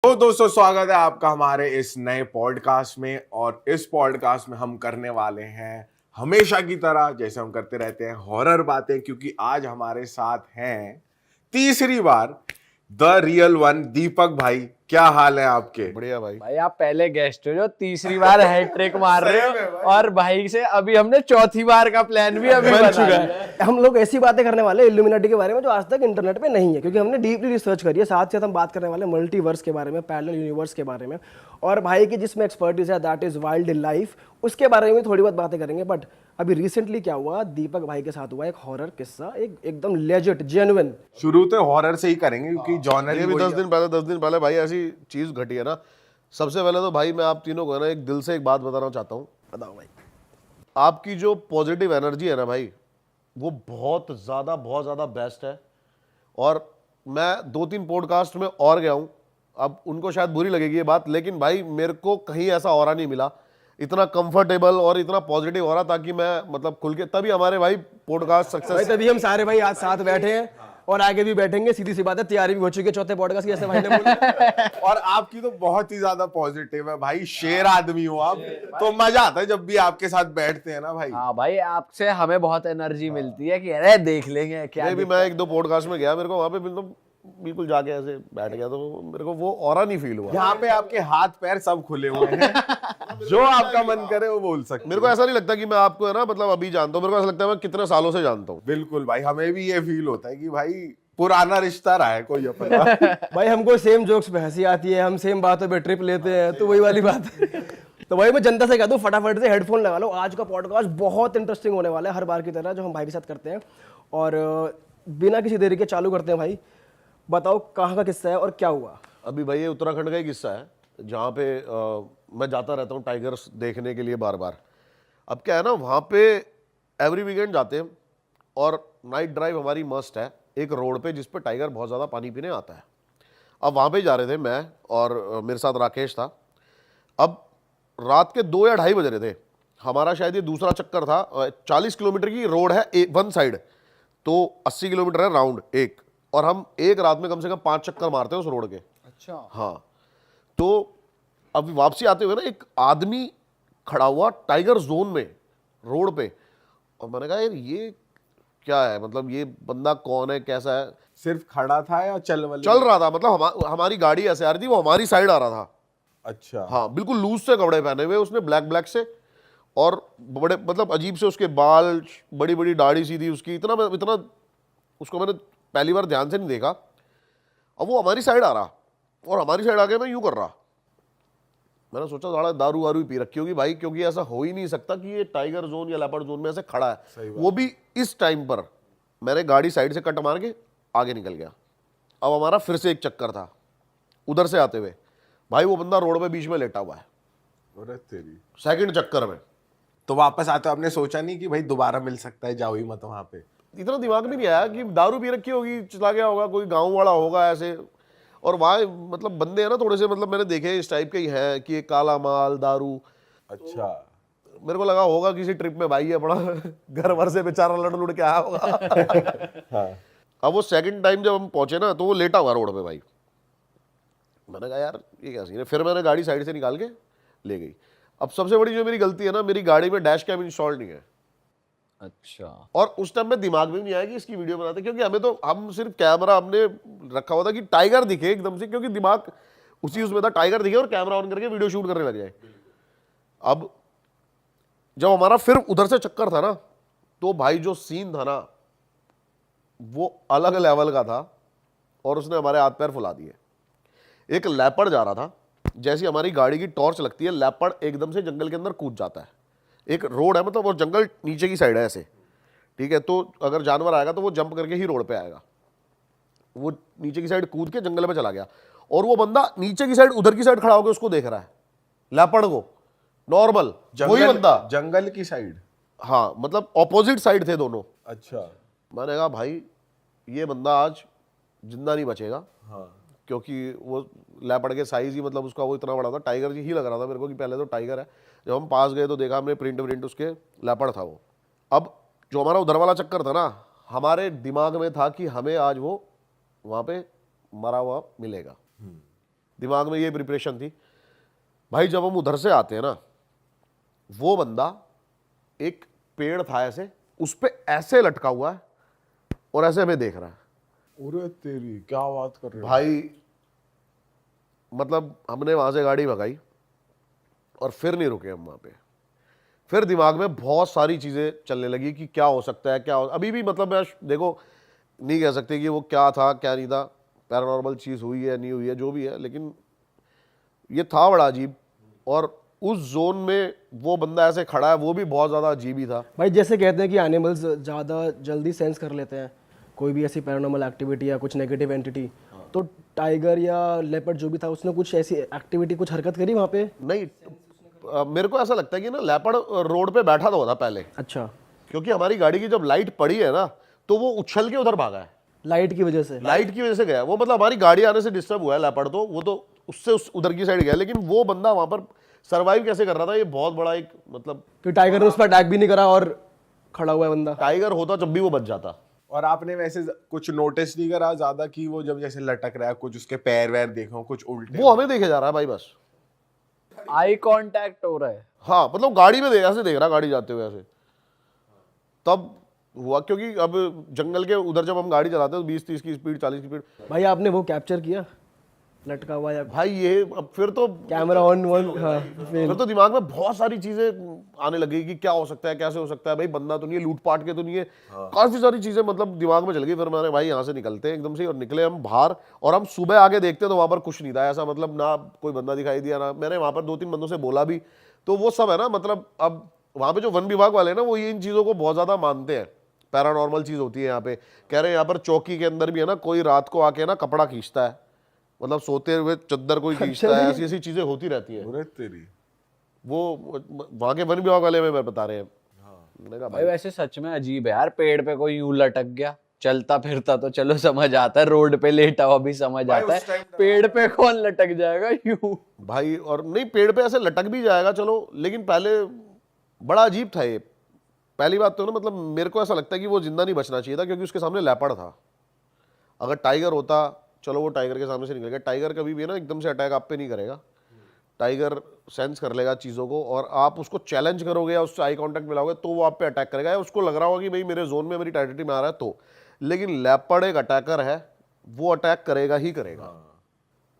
तो दोस्तों स्वागत है आपका हमारे इस नए पॉडकास्ट में। और इस पॉडकास्ट में हम करने वाले हैं हमेशा की तरह जैसे हम करते रहते हैं हॉरर बातें, क्योंकि आज हमारे साथ हैं तीसरी बार द रियल वन दीपक भाई। क्या हाल है आपके? बढ़िया भाई। भाई आप पहले गेस्ट हो जो तीसरी बार हैट्रिक मार रहे सही में हो भाई। और भाई से अभी हमने चौथी बार का प्लान भी अभी बन चुका है। हम लोग ऐसी बातें करने वाले हैं इल्यूमिनाटी के बारे में जो आज तक इंटरनेट पे नहीं है, क्योंकि हमने डीपली रिसर्च करी है। साथ साथ हम बात करने वाले हैं मल्टीवर्स के बारे में, पैरेलल यूनिवर्स के बारे में, और भाई की जिसमें एक्सपर्टीज है दैट इज वाइल्ड लाइफ, उसके बारे में थोड़ी बहुत बातें करेंगे। बट अभी रिसेंटली क्या हुआ, दीपक भाई के साथ हुआ एक हॉरर किस्सा, एकदम लेजिट जेन्युइन। शुरू तो हॉरर से ही करेंगे क्योंकि जॉनर ये ही भी वही 10 दिन पहले भाई ऐसी चीज घटी है ना। सबसे पहले तो भाई मैं आप तीनों को है ना एक दिल से एक बात बताना चाहता हूँ। बताओ भाई। आपकी जो पॉजिटिव एनर्जी है ना भाई, वो बहुत ज़्यादा बेस्ट है। और मैं 2-3 पॉडकास्ट में और गया हूँ, अब उनको शायद बुरी लगेगी ये बात, लेकिन भाई मेरे को कहीं ऐसा और नहीं मिला इतना कंफर्टेबल और इतना पॉजिटिव हो रहा, ताकि मैं मतलब खुल के तभी हमारे भाई पॉडकास्ट भाई सक्सेस। तभी हम सारे भाई आज साथ बैठे हैं और आगे भी बैठेंगे। सीधी सी बात है, तैयारी भी हो चुकी है चौथे पॉडकास्ट की, ऐसे भाई ने बोला। और आपकी तो बहुत ही ज्यादा पॉजिटिव है भाई, शेर आदमी हो आप। तो मजा आता है जब भी आपके साथ बैठते हैं ना भाई। हाँ भाई आपसे हमें बहुत एनर्जी मिलती है कि अरे देख लेंगे क्या भी मैं 1-2 पॉडकास्ट में गया, मेरे को वहां पे बिल्कुल जाके ऐसे बैठ गया, तो मेरे को वो ऑरा नहीं फील हुआ। यहाँ पे आपके हाथ पैर सब खुले हुए हैं, जो आपका मन करे वो बोल सकते। मेरे को ऐसा नहीं लगता कि मैं आपको है ना मतलब अभी जानता हूँ, मेरे को ऐसा लगता है मैं कितने सालों से जानता हूँ। बिल्कुल भाई, हमें भी ये फील होता है कि भाई पुराना रिश्ता रहा है कोई अपना। भाई हमको सेम जोक्स पे हंसी आती है, हम सेम बातों पे ट्रिप लेते हैं, तो वही वाली बात है। तो भाई मैं जनता से कह दूं, फटाफट से हेडफोन लगा लो, आज का पॉडकास्ट बहुत इंटरेस्टिंग होने वाला है, हर बार की तरह जो हम भाई के साथ करते हैं। और बिना किसी देरी के चालू करते हैं। भाई बताओ कहाँ का किस्सा है और क्या हुआ? अभी भाई ये उत्तराखंड का ही किस्सा है, जहाँ पे मैं जाता रहता हूँ टाइगर्स देखने के लिए बार बार। अब क्या है ना, वहाँ पे एवरी वीकेंड जाते हैं और नाइट ड्राइव हमारी मस्ट है एक रोड पे जिस पे टाइगर बहुत ज़्यादा पानी पीने आता है। अब वहाँ पे जा रहे थे मैं और मेरे साथ राकेश था। अब रात के 2 या 2:30 बज रहे थे, हमारा शायद ये दूसरा चक्कर था। 40 किलोमीटर की रोड है वन साइड, तो 80 किलोमीटर है राउंड एक, और हम एक रात में कम से कम 5 चक्कर मारते हैं उस रोड के। अच्छा हाँ, तो अब वापसी आते हुए ना एक आदमी खड़ा हुआ टाइगर जोन में रोड पे, और मैंने कहा यार ये क्या है, मतलब ये बंदा कौन है, कैसा है। सिर्फ खड़ा था या चल रहा था, मतलब हमारी गाड़ी ऐसे आ रही थी, वो हमारी साइड आ रहा था। अच्छा। हाँ, बिल्कुल लूज से कपड़े पहने हुए उसने, ब्लैक से, और बड़े मतलब अजीब से उसके बाल, बड़ी बड़ी दाढ़ी सी थी उसकी, इतना उसको मैंने पहली बार ध्यान से नहीं देखा। अब वो हमारी साइड आ रहा और हमारी साइड आके मैं यूं कर रहा। मैंने सोचा थोड़ा दारू वारू पी रखी होगी भाई, क्योंकि ऐसा हो ही नहीं सकता कि ये टाइगर जोन या लेपर्ड जोन में ऐसे खड़ा है, वो भी इस टाइम पर। मैंने गाड़ी साइड से कट मार के आगे निकल गया। अब हमारा फिर से एक चक्कर था उधर से आते हुए, भाई वो बंदा रोड पे बीच में लेटा हुआ है। अरे तेरी। सेकंड चक्कर में तो वापस आते आपने सोचा नहीं कि भाई दोबारा मिल सकता है, जाओ ही मत वहां पे? इतना दिमाग में नहीं आया कि दारू पी रखी होगी, चला गया होगा, कोई गांव वाला होगा ऐसे। और वहाँ मतलब बंदे हैं ना थोड़े से, मतलब मैंने देखे इस टाइप के ही हैं कि काला माल दारू। अच्छा। मेरे को लगा होगा किसी ट्रिप में भाई है बड़ा घर भर से बेचारा लड़ के आया होगा। हाँ। अब वो सेकंड टाइम जब हम पहुंचे ना, तो वो लेटा हुआ रोड पे भाई। मैंने कहा यार ये क्या सीन है, फिर मैंने गाड़ी साइड से निकाल के ले गई। अब सबसे बड़ी जो मेरी गलती है ना, मेरी गाड़ी में डैश कैम इंस्टॉल नहीं है। अच्छा। और उस टाइम में दिमाग में नहीं आया कि इसकी वीडियो बनाते, क्योंकि हम सिर्फ कैमरा हमने रखा हुआ था कि टाइगर दिखे एकदम से, क्योंकि दिमाग उसी उसमें था, टाइगर दिखे और कैमरा ऑन करके वीडियो शूट करने लग जाए। अब जब हमारा फिर उधर से चक्कर था ना, तो भाई जो सीन था ना वो अलग लेवल का था, और उसने हमारे हाथ पैर फुला दिए। एक लेपर्ड जा रहा था, जैसी हमारी गाड़ी की टॉर्च लगती है, लेपर्ड एकदम से जंगल के अंदर कूद जाता है। एक रोड है, मतलब वो जंगल नीचे की साइड है ऐसे, ठीक है, तो अगर जानवर आएगा तो वो जंप करके ही रोड पे आएगा। वो नीचे की साइड कूद के जंगल में चला गया, और वो बंदा नीचे की साइड उधर की साइड खड़ा होकर उसको देख रहा है, लेपर्ड को, नॉर्मल वही बंदा जंगल की साइड। हाँ, मतलब ऑपोजिट साइड थे दोनों। अच्छा। मैंने कहा भाई ये बंदा आज जिंदा नहीं बचेगा। हाँ। क्योंकि वो लेपर्ड के साइज ही, मतलब उसका वो इतना बड़ा था, टाइगर ही लग रहा था मेरे को कि पहले तो टाइगर है। जब हम पास गए तो देखा हमने प्रिंट उसके, लेपर्ड था वो। अब जो हमारा उधर वाला चक्कर था ना, हमारे दिमाग में था कि हमें आज वो वहाँ पे मरा हुआ मिलेगा। दिमाग में ये प्रिपरेशन थी। भाई जब हम उधर से आते हैं ना, वो बंदा एक पेड़ था ऐसे, उस पे ऐसे लटका हुआ है और ऐसे हमें देख रहा है। अरे तेरी क्या बात कर रहे हो भाई मतलब हमने वहां से गाड़ी भगाई और फिर नहीं रुके हम वहां पे। फिर दिमाग में बहुत सारी चीजें चलने लगी कि क्या हो सकता है, अभी भी मतलब मैं देखो नहीं कह सकते कि वो क्या था क्या नहीं था, पैरानॉर्मल चीज हुई है नहीं हुई है जो भी है, लेकिन ये था बड़ा अजीब। और उस जोन में वो बंदा ऐसे खड़ा है, वो भी बहुत ज्यादा अजीब ही था। भाई जैसे कहते हैं कि एनिमल्स ज़्यादा जल्दी सेंस कर लेते हैं कोई भी ऐसी पैरानॉर्मल एक्टिविटी या कुछ नेगेटिव एंटिटी, तो टाइगर या लेपर्ड जो भी था उसने कुछ ऐसी एक्टिविटी, कुछ हरकत करी वहाँ पे? नहीं मेरे को ऐसा लगता है कि ना लेपर्ड रोड पे बैठा तो था पहले, अच्छा, क्योंकि हमारी गाड़ी की जब लाइट पड़ी है ना तो वो उछल के उधर भागा है। लाइट की वजह से? लाइट की वजह से गया वो, मतलब हमारी गाड़ी आने से डिस्टर्ब हुआ है लेपर्ड, तो वो तो उससे उधर की साइड गया, लेकिन वो बंदा वहां पर सरवाइव कैसे कर रहा था, ये बहुत बड़ा एक मतलब। कि टाइगर ने उस पर अटैक भी नहीं करा और खड़ा हुआ है बंदा? टाइगर होता जब भी वो बच जाता। और आपने वैसे कुछ नोटिस नहीं करा ज्यादा कि वो जब जैसे लटक रहा है, कुछ उसके पैर वैर देखो कुछ उल्टे? वो हमें देखे जा रहा है भाई बस। आई कांटेक्ट हो रहा है। हाँ मतलब गाड़ी में ऐसे देख रहा, गाड़ी जाते हुए ऐसे। तब हुआ क्योंकि अब जंगल के उधर जब हम गाड़ी चलाते हैं तो 20-30 की स्पीड, 40 की स्पीड। भाई आपने वो कैप्चर किया लटका हुआ या भाई ये अब फिर तो कैमरा ऑन वन? हाँ, फिर तो दिमाग में बहुत सारी चीजें आने लगी कि क्या हो सकता है, कैसे हो सकता है, भाई बंदा तो नहीं है, लूटपाट के तो नहीं है। काफी सारी चीजें मतलब दिमाग में चल गई। फिर मैंने भाई यहाँ से निकलते हैं एकदम से, और निकले हम बाहर, और हम सुबह आके देखते तो वहां पर कुछ नहीं था ऐसा, मतलब ना कोई बंदा दिखाई दिया ना। मैंने वहां पर 2-3 बंदों से बोला भी, तो वो सब है ना, मतलब अब वहां पे जो वन विभाग वाले हैं ना, वो ये इन चीजों को बहुत ज्यादा मानते हैं। पैरानॉर्मल चीज होती है यहाँ पे, कह रहे हैं यहाँ पर चौकी के अंदर भी है ना, कोई रात को आके ना कपड़ा खींचता है, मतलब सोते हुए चद्दर कोई खींचता है, ऐसी ऐसी चीजें होती रहती हैं। अरे तेरी वो वहां के वन विभाग वाले में बता रहे हैं। मैंने कहा भाई वैसे सच में अजीब है यार, पेड़ पे कोई यूं लटक गया, चलता फिरता तो चलो समझ आता है, रोड पे लेटा हुआ भी समझ भाई आता उस है, time पेड़ पे कौन लटक जाएगा यूं? भाई, और नहीं पेड़ पे ऐसे लटक भी जाएगा चलो, लेकिन पहले बड़ा अजीब था ये। पहली बात तो ना, मतलब मेरे को ऐसा लगता है कि वो जिंदा नहीं बचना चाहिए था, क्योंकि उसके सामने लेपर्ड था। अगर टाइगर होता, चलो वो टाइगर के सामने से निकल गया। टाइगर कभी भी है ना एकदम से अटैक आप पे नहीं करेगा, टाइगर सेंस कर लेगा चीज़ों को, और आप उसको चैलेंज करोगे या उससे आई कांटेक्ट मिलाओगे तो वो आप पे अटैक करेगा, या उसको लग रहा होगा कि भाई मेरे जोन में, मेरी टेरिटरी में आ रहा है तो। लेकिन लेपर्ड एक अटैकर है, वो अटैक करेगा ही करेगा,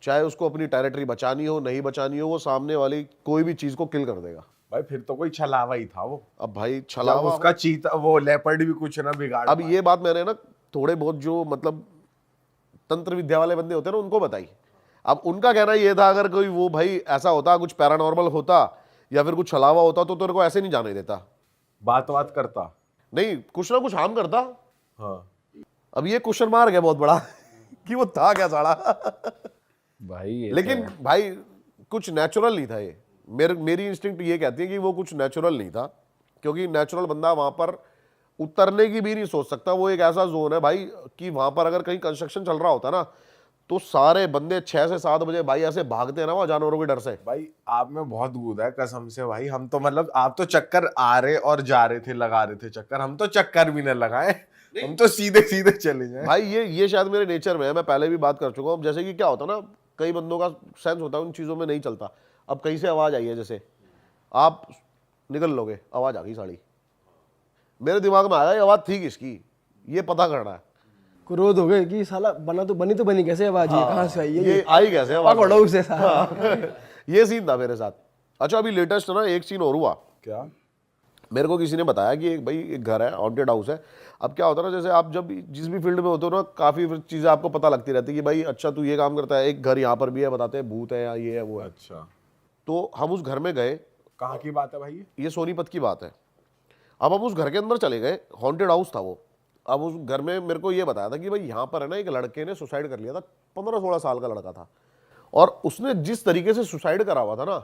चाहे उसको अपनी टेरिटरी बचानी हो नहीं बचानी हो, वो सामने वाली कोई भी चीज़ को किल कर देगा। भाई फिर तो कोई छलावा ही था वो। अब भाई जब छलावा, उसका चीता वो लेपर्ड भी कुछ ना बिगाड़ अब ये बात मैंने ना थोड़े बहुत जो मतलब तंत्र विद्या वाले बंदे होते हैं ना उनको बताई। अब उनका कहना ये था, अगर कोई वो भाई ऐसा होता, कुछ पैरानॉर्मल होता या फिर कुछ छलावा होता, तो तेरे को ऐसे नहीं जाने देता। बात करता नहीं, कुछ ना कुछ हार्म करता। हाँ। अब ये क्वेश्चन मार्क है बहुत बड़ा कि वो था क्या साला। भाई ये लेकिन भाई कुछ नेचुरल नहीं था ये। मेरी इंस्टिंक्ट ये कहती है कि वो कुछ नेचुरल नहीं था, क्योंकि नेचुरल बंदा वहां पर उतरने की भी नहीं सोच सकता। वो एक ऐसा जोन है भाई कि वहां पर अगर कहीं कंस्ट्रक्शन चल रहा होता ना, तो सारे बंदे 6 से 7 बजे भाई ऐसे भागते हैं ना वहां जानवरों के डर से। भाई आप में बहुत गुदा है कसम से भाई। हम तो मतलब आप तो चक्कर आ रहे और जा रहे थे, लगा रहे थे चक्कर, हम तो चक्कर भी न लगाए, हम तो सीधे सीधे चले जाए। भाई ये शायद मेरे नेचर में है, मैं पहले भी बात कर चुका हूँ। जैसे कि क्या होता ना, कई बंदों का सेंस होता है, उन चीज़ों में नहीं चलता। अब कहीं से आवाज़ आई है, जैसे आप निकल लोगे, आवाज़ आ गई साड़ी, मेरे दिमाग में आया ये आवाज़ थी किसकी, ये पता करना है। क्रोध हो गए कि साला बनी तो बनी कैसे आवाज, ये कहाँ से आई है, ये आई कैसे आवाज़? पकड़ो उसे साला। ये सीन था मेरे साथ। अच्छा अभी लेटेस्ट ना एक सीन और हुआ। क्या? मेरे को किसी ने बताया कि एक भाई एक घर है, हॉन्टेड हाउस है। अब क्या होता है ना, जैसे आप जब जिस भी फील्ड में होते हो ना, काफ़ी चीज़ें आपको पता लगती रहती है कि भाई अच्छा तू ये काम करता है, एक घर यहाँ पर भी है, बताते हैं भूत है या ये है वो है। अच्छा, तो हम उस घर में गए, कहाँ की बात है भाई? ये सोनीपत की बात है। अब हम उस घर के अंदर चले गए, हॉन्टेड हाउस था वो। अब उस घर में मेरे को ये बताया था कि भाई यहाँ पर है ना, एक लड़के ने सुसाइड कर लिया था, 15-16 साल का लड़का था, और उसने जिस तरीके से सुसाइड करा हुआ था ना,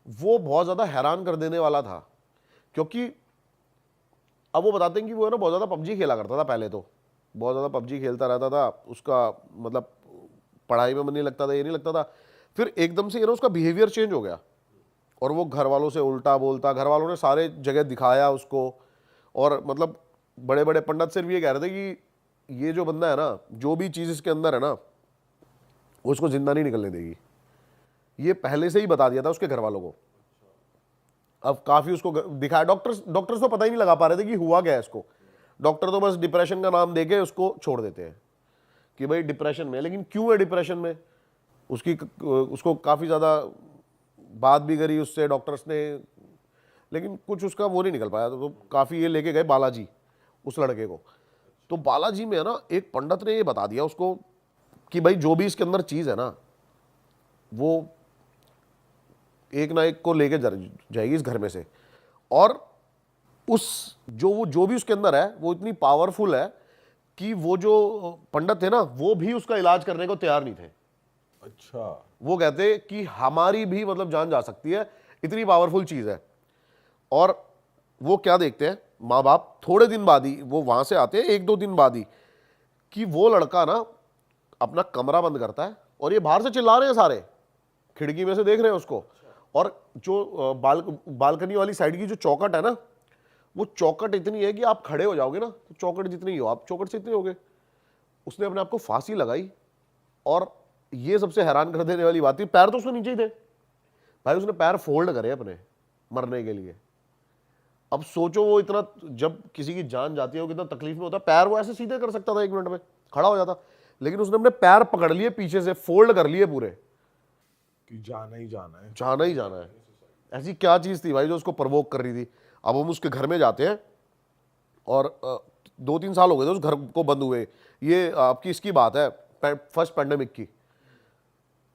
वो बहुत ज़्यादा हैरान कर देने वाला था। क्योंकि अब वो बताते हैं कि वो है ना बहुत ज़्यादा पबजी खेला करता था पहले, तो बहुत ज़्यादा पबजी खेलता रहता था, उसका मतलब पढ़ाई में मन नहीं लगता था, ये नहीं लगता था। फिर एकदम से ये ना उसका बिहेवियर चेंज हो गया, और वो घर वालों से उल्टा बोलता। घर वालों ने सारे जगह दिखाया उसको, और मतलब बड़े बड़े पंडित सिर्फ ये कह रहे थे कि ये जो बंदा है ना, जो भी चीज़ इसके अंदर है ना, वो उसको जिंदा नहीं निकलने देगी। ये पहले से ही बता दिया था उसके घर वालों को। अब काफी उसको दिखाया, डॉक्टर्स तो पता ही नहीं लगा पा रहे थे कि हुआ क्या है इसको। डॉक्टर तो बस डिप्रेशन का नाम देके उसको छोड़ देते हैं कि भाई डिप्रेशन में है। लेकिन क्यों है डिप्रेशन में, उसको काफी ज्यादा बात भी करी उससे डॉक्टर्स ने, लेकिन कुछ उसका वो नहीं निकल पाया। तो काफी ये लेके गए बालाजी उस लड़के को। तो बालाजी में है ना, एक पंडित ने ये बता दिया उसको कि भाई जो भी इसके अंदर चीज है ना, वो एक ना एक को लेके जाएगी इस घर में से। और उस जो भी उसके अंदर है वो इतनी पावरफुल है कि वो जो पंडित थे ना, वो भी उसका इलाज करने को तैयार नहीं थे। अच्छा। वो कहते कि हमारी भी मतलब जान जा सकती है, इतनी पावरफुल चीज है। और वो क्या देखते हैं माँ बाप, थोड़े दिन बाद ही वो वहां से आते हैं, 1-2 दिन बाद ही, कि वो लड़का ना अपना कमरा बंद करता है और ये बाहर से चिल्ला रहे हैं सारे, खिड़की में से देख रहे हैं उसको। और जो बालकनी वाली साइड की जो चौखट है ना, वो चौखट इतनी है कि आप खड़े हो जाओगे ना तो चौखट जितनी ही हो, आप चौखट से इतने हो गए। उसने अपने आप को फांसी लगाई। और ये सबसे हैरान कर देने वाली बात थी, पैर तो उसके नीचे ही थे भाई, उसने पैर फोल्ड करे अपने मरने के लिए। अब सोचो वो इतना, जब किसी की जान जाती है वो कितना तकलीफ में होता है। पैर वो ऐसे सीधे कर सकता था 1 मिनट में, खड़ा हो जाता, लेकिन उसने अपने पैर पकड़ लिए पीछे से, फोल्ड कर लिए पूरे, कि जाना ही जाना है, जाना ही जाना है। ऐसी क्या चीज थी भाई जो उसको प्रवोक कर रही थी। अब हम उसके घर में जाते हैं और 2-3 साल हो गए थे उस घर को बंद हुए। ये आपकी इसकी बात है, फर्स्ट पैंडेमिक की।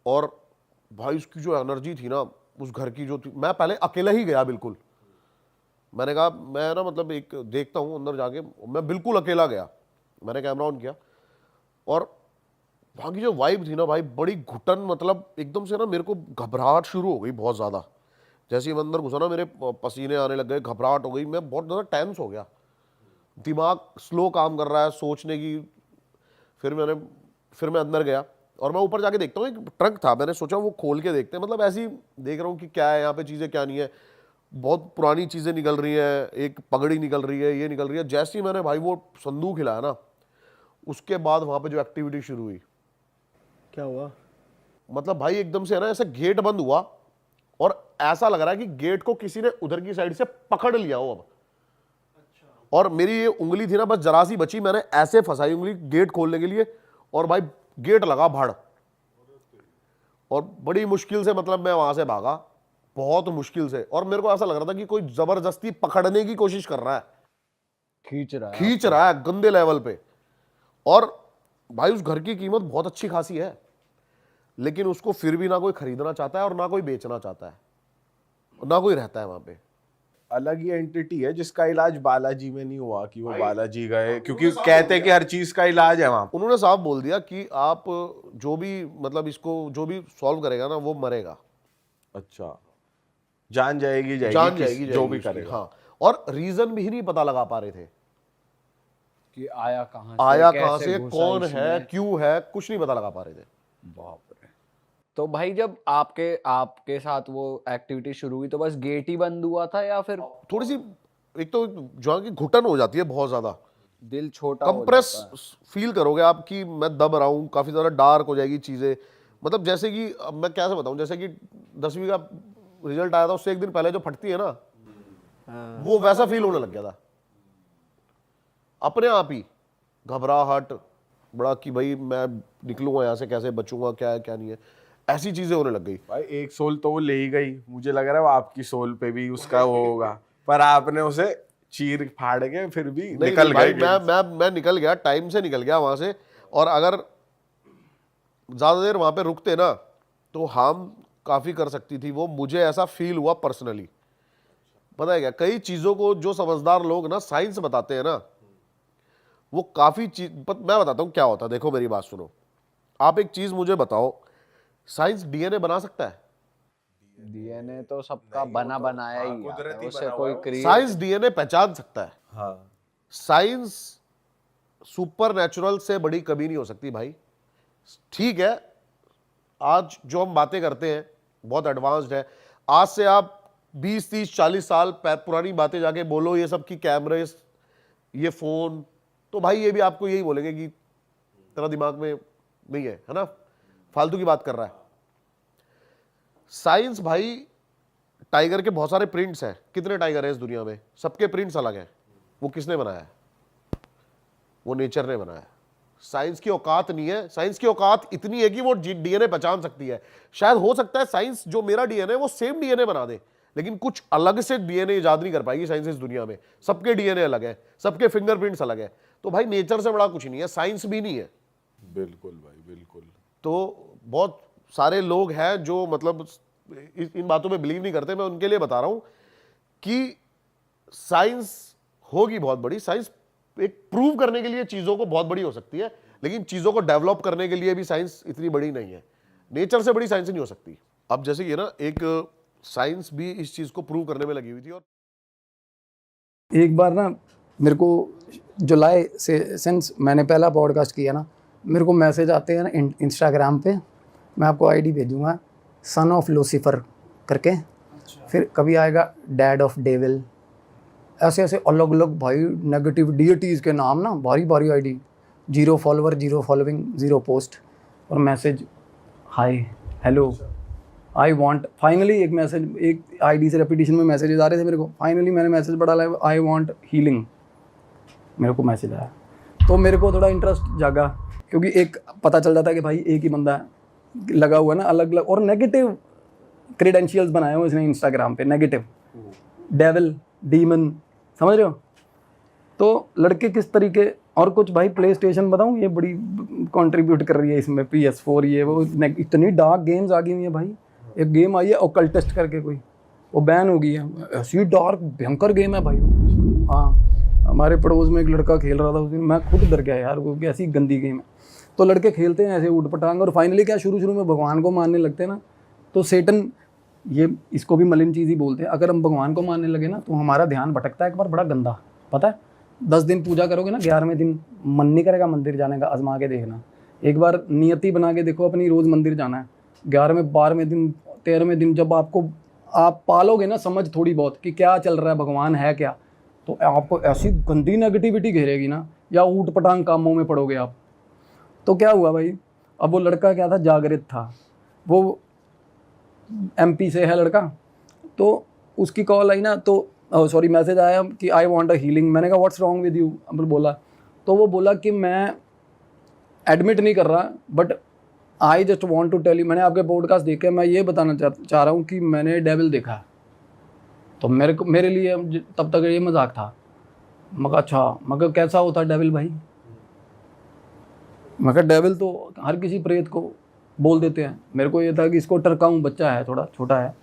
और भाई उसकी जो एनर्जी थी ना उस घर की जो थी, मैं पहले अकेला ही गया बिल्कुल। मैंने कहा मैं ना मतलब एक देखता हूँ अंदर जाके, मैं बिल्कुल अकेला गया। मैंने कैमरा ऑन किया और वहाँ की जो वाइब थी ना भाई, बड़ी घुटन, मतलब एकदम से ना मेरे को घबराहट शुरू हो गई बहुत ज़्यादा। जैसे ही मैं अंदर घुसा ना मेरे पसीने आने लग गए, घबराहट हो गई, मैं बहुत ज़्यादा टेंस हो गया, दिमाग स्लो काम कर रहा है सोचने की। फिर मैं अंदर गया और मैं ऊपर जाके देखता हूँ, एक ट्रंक था, मैंने सोचा वो खोल के देखते हैं, मतलब ऐसे ही देख रहा हूँ कि क्या है यहाँ पे, चीज़ें क्या नहीं है। बहुत पुरानी चीज़ें निकल रही हैं, एक पगड़ी निकल रही है, ये निकल रही है। जैसे ही मैंने भाई वो संदूक हिलाया ना, उसके बाद वहाँ पे जो एक्टिविटी शुरू हुई, क्या हुआ? मतलब भाई एकदम से है ना ऐसे गेट बंद हुआ और ऐसा लग रहा है कि गेट को किसी ने उधर की साइड से पकड़ लिया हो अब। और मेरी ये उंगली थी ना बस जरा सी बची, मैंने ऐसे फंसाई उंगली गेट खोलने के लिए और भाई गेट लगा भड़। और बड़ी मुश्किल से मतलब मैं वहां से भागा, बहुत मुश्किल से। और मेरे को ऐसा लग रहा था कि कोई जबरदस्ती पकड़ने की कोशिश कर रहा है, खींच रहा है गंदे लेवल पे। और भाई उस घर की कीमत बहुत अच्छी खासी है, लेकिन उसको फिर भी ना कोई खरीदना चाहता है और ना कोई बेचना चाहता है, ना कोई रहता है वहां पे। अलग ही एंटिटी है जिसका इलाज बालाजी में नहीं हुआ कि वो बालाजी गए, क्योंकि कहते हैं कि हर चीज का इलाज है वहां। उन्होंने साफ बोल दिया कि आप जो भी मतलब इसको जो भी सॉल्व करेगा ना वो मरेगा। अच्छा, जान जाएगी जान जाएगी जो भी उसकी, करेगा। हाँ। और रीजन भी नहीं पता लगा पा रहे थे कि आया कहाँ कहाँ से, घुसा कौन इसमें। है, क्यों है, कुछ नहीं पता लगा पा रहे थे। बाप रे। तो भाई जब आपके साथ वो एक्टिविटी शुरू हुई तो बस गेट ही बंद हुआ था या फिर थोड़ी सी, एक तो जो की घुटन हो जाती है बहुत ज्यादा, दिल छोटा हो कंप्रेस जाता है? फील करोगे आप कि मैं दब रहा हूँ, काफी ज्यादा डार्क हो जाएगी चीजें। मतलब जैसे कि अब मैं कैसे बताऊं, जैसे कि 10वीं का रिजल्ट आया था उससे एक दिन पहले जो फटती है ना, वो वैसा फील होने लग गया था अपने आप ही। घबराहट बड़ा कि भाई मैं निकलूंगा यहाँ से कैसे, बचूंगा क्या है क्या नहीं है, ऐसी चीजें होने लग गई। भाई एक सोल तो वो ले ही गई, मुझे लग रहा है वो आपकी सोल पे भी उसका वो होगा, पर आपने उसे चीर फाड़ के फिर भी नहीं निकल भाई, गए। मैं निकल गया, टाइम से निकल गया वहां से। और अगर ज्यादा देर वहां पे रुकते ना तो हम काफी कर सकती थी वो, मुझे ऐसा फील हुआ पर्सनली। पता है क्या, कई चीजों को जो समझदार लोग ना साइंस बताते हैं ना, वो काफी चीज मैं बताता हूं क्या होता है। देखो मेरी बात सुनो, आप एक चीज मुझे बताओ, साइंस डीएनए बना सकता है? डीएनए तो सबका बना बनाया ही आता है, कुदरती उससे बना कोई हुआ है। क्रिएट। साइंस डीएनए पहचान सकता है। हाँ, साइंस सुपर नेचुरल से बड़ी कभी नहीं हो सकती भाई। ठीक है, आज जो हम बातें करते हैं बहुत एडवांस्ड है। आज से आप 20, 30, 40 साल पुरानी बातें जाके बोलो ये सब की कैमरे, ये फोन, तो भाई ये भी आपको यही बोलेंगे कि तेरा दिमाग में नहीं है ना, फालतू की बात कर रहा है। साइंस भाई, टाइगर के बहुत सारे प्रिंट्स हैं, कितने टाइगर हैं इस दुनिया में, सबके प्रिंट्स अलग हैं। वो किसने बनाया है? वो नेचर ने बनाया है। साइंस की औकात नहीं है, साइंस की औकात इतनी है कि वो डीएनए पहचान सकती है। शायद हो सकता है साइंस जो मेरा डीएनए वो सेम डीएनए बना दे, लेकिन कुछ अलग से डीएनए इजाद नहीं कर पाएगी साइंस इस दुनिया में। सबके डीएनए अलग है, सबके फिंगरप्रिंट्स अलग है। तो भाई नेचर से बड़ा कुछ नहीं है, साइंस भी नहीं है। बिल्कुल भाई, बिल्कुल। तो बहुत सारे लोग हैं जो मतलब इन बातों में बिलीव नहीं करते। मैं उनके लिए बता रहा हूं कि साइंस होगी बहुत बड़ी। साइंस एक प्रूव करने के लिए चीजों को बहुत बड़ी हो सकती है, लेकिन चीजों को डेवलप करने के लिए भी साइंस इतनी बड़ी नहीं है। नेचर से बड़ी साइंस नहीं हो सकती। अब जैसे ये ना, एक साइंस भी इस चीज को प्रूव करने में लगी हुई थी। और एक बार ना मेरे को जुलाई से सिंस मैंने पहला पॉडकास्ट किया ना, मेरे को मैसेज आते हैं ना इंस्टाग्राम पे। मैं आपको आईडी भेजूंगा, सन ऑफ लूसीफर करके। फिर कभी आएगा डैड ऑफ डेविल, ऐसे ऐसे अलग अलग भाई नेगेटिव डीटीज़ के नाम ना, भारी भारी आईडी। 0 follower, 0 following, 0 post. और message, hi hello I want, finally एक मैसेज, एक आईडी से रेपिटेशन में मैसेजेस आ रहे थे मेरे को। फाइनली मैंने मैसेज पढ़ा, आई वांट हीलिंग, मेरे को मैसेज आया। तो मेरे को थोड़ा इंटरेस्ट जागा, क्योंकि एक पता चल जाता है कि भाई एक ही बंदा लगा हुआ है ना, अलग अलग। और नेगेटिव क्रेडेंशियल्स बनाए हुए इसने इंस्टाग्राम पे, नेगेटिव, डेविल, डीमन, समझ रहे हो। तो लड़के किस तरीके, और कुछ भाई प्ले स्टेशन बताऊँ, ये बड़ी कंट्रीब्यूट कर रही है इसमें, PS4 ये वो, इतनी डार्क गेम्स आ गई हुई है भाई। एक गेम आई है ओकल्टिस्ट करके कोई, वो बैन हो गई है। ऐसी डार्क भयंकर गेम है भाई। हाँ, हमारे पड़ोस में एक लड़का खेल रहा था उस दिन, मैं खुद डर गया यार, वो ऐसी गंदी गेम है। तो लड़के खेलते हैं ऐसे ऊट पटांग, और फाइनली क्या, शुरू में भगवान को मानने लगते हैं ना। तो सेटन, ये इसको भी मलिन चीज़ ही बोलते हैं। अगर हम भगवान को मानने लगे ना, तो हमारा ध्यान भटकता है एक बार, बड़ा गंदा, पता है। 10 दिन पूजा करोगे ना, 11वें दिन मन नहीं करेगा मंदिर जाने का। आजमा के देखना, एक बार नियति बना के देखो अपनी, रोज़ मंदिर जाना है। 11वें 12वें दिन 13वें दिन जब आप पालोगे ना समझ थोड़ी बहुत कि क्या चल रहा है, भगवान है क्या, तो आपको ऐसी गंदी नेगेटिविटी घेरेगी ना, या ऊट पटांग कामों में पड़ोगे आप। तो क्या हुआ भाई, अब वो लड़का क्या था, जागृत था। वो MP से है लड़का। तो उसकी कॉल आई ना, तो सॉरी मैसेज आया कि आई वांट अ हीलिंग। मैंने कहा व्हाट्स रॉन्ग विद यू, बोला। तो वो बोला कि मैं एडमिट नहीं कर रहा, but I just want to tell you, मैंने आपके पॉडकास्ट देखे, मैं ये बताना चाह रहा हूँ कि मैंने डेविल देखा। तो मेरे लिए तब तक ये मजाक था। मगर अच्छा, मगर कैसा होता डेविल भाई? मगर डेविल तो हर किसी प्रेत को बोल देते हैं। मेरे को ये था कि इसको टरकाऊँ, बच्चा है थोड़ा छोटा है।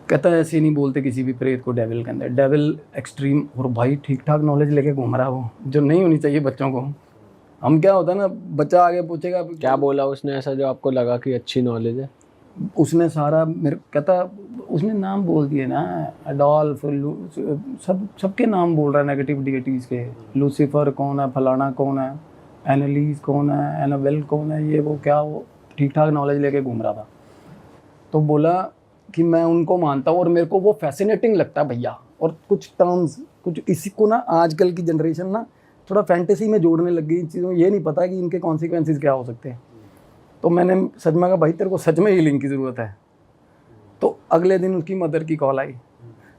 कहता है ऐसे नहीं बोलते किसी भी प्रेत को डेविल के अंदर। डेविल एक्सट्रीम, और भाई ठीक ठाक नॉलेज लेके घूम रहा है वो, जो नहीं होनी चाहिए बच्चों को। हम क्या होता है ना, बच्चा आगे पूछेगा क्या बोला उसने ऐसा जो आपको लगा कि अच्छी नॉलेज है? उसने सारा मेरे कहता, उसने नाम बोल दिए ना, एडोल्फ, सबके नाम बोल रहा है नेगेटिव डीटीज़ के। लूसीफर कौन है, फलाना कौन है, एनालिस कौन है, एनाबेल कौन है, ये वो क्या, वो ठीक ठाक नॉलेज लेके घूम रहा था। तो बोला कि मैं उनको मानता हूँ और मेरे को वो फैसिनेटिंग लगता है भैया। और कुछ टर्म्स, कुछ इसी को ना आजकल की जनरेशन ना थोड़ा फैंटेसी में जोड़ने लग गई इन चीज़ों। ये नहीं पता कि इनके कॉन्सिक्वेंसेस क्या हो सकते हैं। तो मैंने सच में कहा भाई तेरे को सच में हीलिंग की ज़रूरत है। तो अगले दिन उसकी मदर की कॉल आई।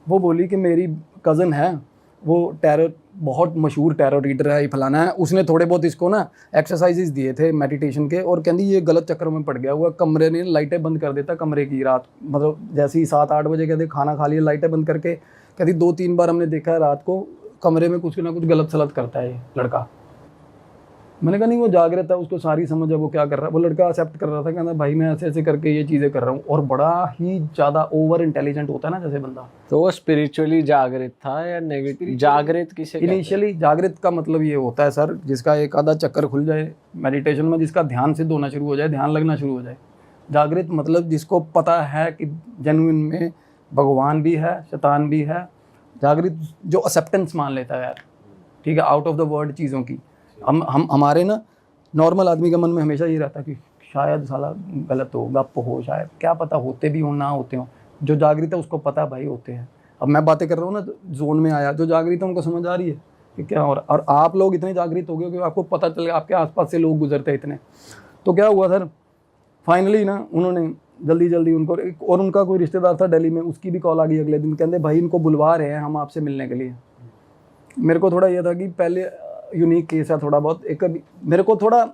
वो बोली कि मेरी कज़न है, वो टेरर, बहुत मशहूर टेरर रीडर है, फलाना है। उसने थोड़े बहुत इसको ना एक्सरसाइजेज दिए थे मेडिटेशन के, और कहती ये गलत चक्कर में पड़ गया हुआ। कमरे ने लाइटें बंद कर देता कमरे की रात, मतलब जैसे ही 7-8 बजे कहते खाना खा लिया, लाइटें बंद करके, कहती 2-3 बार हमने देखा है रात को कमरे में कुछ ना कुछ गलत सलत करता है ये लड़का। मैंने कहा नहीं वो जागृत है, उसको सारी समझ है, वो क्या कर रहा है। वो लड़का एक्सेप्ट कर रहा था, कहता भाई मैं ऐसे ऐसे करके ये चीज़ें कर रहा हूँ। और बड़ा ही ज़्यादा ओवर इंटेलिजेंट होता है ना जैसे बंदा। तो वो स्पिरिचुअली जागृत था या नेगेटिव जागृत किसे कहते हैं? इनिशियली जागृत का मतलब ये होता है सर, जिसका एक आधा चक्कर खुल जाए मेडिटेशन में, जिसका ध्यान सिद्ध होना शुरू हो जाए, ध्यान लगना शुरू हो जाए। जागृत मतलब जिसको पता है कि जेन्युइन में भगवान भी है, शैतान भी है। जागृत जो एक्सेप्टेंस मान लेता है यार, ठीक है, आउट ऑफ द वर्ल्ड चीज़ों की। हम हमारे ना नॉर्मल आदमी के मन में हमेशा ये रहता कि शायद साला गलत हो, गप हो, शायद क्या पता होते भी हो ना होते हो। जो जागृत है उसको पता भाई होते हैं। अब मैं बातें कर रहा हूँ ना, जोन में आया, जो जागृत है उनको समझ आ रही है कि क्या हो रहा। और आप लोग इतने जागृत हो गए कि आपको पता चल गया, आपके आसपास से लोग गुजरते हैं इतने। तो क्या हुआ सर, फाइनली ना उन्होंने जल्दी जल्दी उनको, और उनका कोई रिश्तेदार था दिल्ली में, उसकी भी कॉल आ गई अगले दिन, कहते भाई इनको बुलवा रहे हैं हम आपसे मिलने के लिए। मेरे को थोड़ा ये था कि पहले यूनिक केस है थोड़ा बहुत, एक मेरे को थोड़ा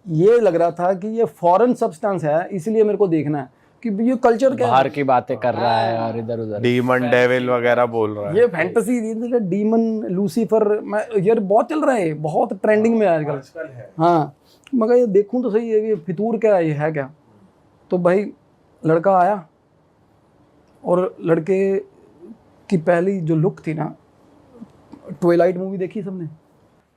ये लग रहा था कि ये फॉरेन सब्सटेंस है, इसलिए मेरे को देखना है कि ये कल्चर क्या बाहर है। की बातें कर रहा है और इधर उधर डीमन डेविल वगैरह बोल रहा है। ये फैंटेसी डीमन लूसीफर मैं यार बहुत चल रहा है, बहुत ट्रेंडिंग में है आजकल। हाँ मगर ये देखूं तो सही है ये फितूर क्या है, ये है क्या। तो भाई लड़का आया और लड़के की पहली जो लुक थी ना, ट्वाइलाइट मूवी देखी सबने,